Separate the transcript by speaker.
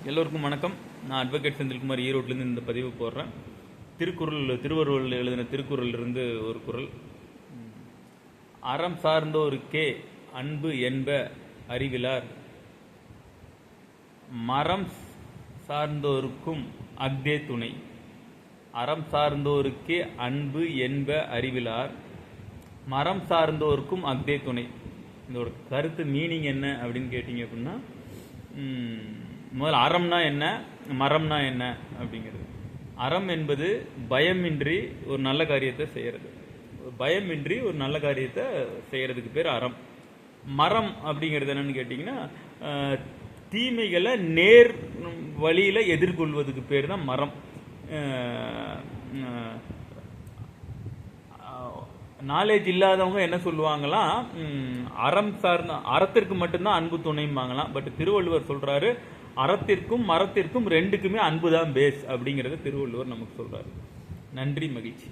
Speaker 1: எல்லோருக்கும் வணக்கம். நான் அட்வொகேட் செந்தில்குமார் ஈரோட்டிலேருந்து இந்த பதிவு போடுறேன். திருவள்ளுவர் எழுதின திருக்குறளிலிருந்து ஒரு குறள். அறம் சார்ந்தோருக்கே அன்பு என்ப அறிவிலார், மரம் சார்ந்தோருக்கும் அஃதே துணை. அறம் சார்ந்தோருக்கே அன்பு என்ப அறிவிலார், மரம் சார்ந்தோருக்கும் அஃதே துணை. இதோட கருத்து மீனிங் என்ன அப்படின்னு கேட்டிங்க அப்படின்னா, முதல்ல அறம்னா என்ன, மரம்னா என்ன அப்படிங்கிறது. அறம் என்பது பயமின்றி ஒரு நல்ல காரியத்தை செய்கிறது. பயமின்றி ஒரு நல்ல காரியத்தை செய்கிறதுக்கு பேர் அறம். மரம் அப்படிங்கிறது என்னன்னு கேட்டிங்கன்னா, தீமைகளை நேர் வழியில் எதிர்கொள்வதுக்கு பேர் தான் மரம். நாலேஜ் இல்லாதவங்க என்ன சொல்லுவாங்களாம், அறம் சார்ந்த அறத்திற்கு மட்டும்தான் அன்பு துணைம்பாங்களாம். பட் திருவள்ளுவர் சொல்றாரு, அறத்திற்கும் மரத்திற்கும் ரெண்டுக்குமே அன்பு தான் பேஸ் அப்படிங்கிறத திருவள்ளுவர் நமக்கு சொல்றாரு. நன்றி, மகிழ்ச்சி.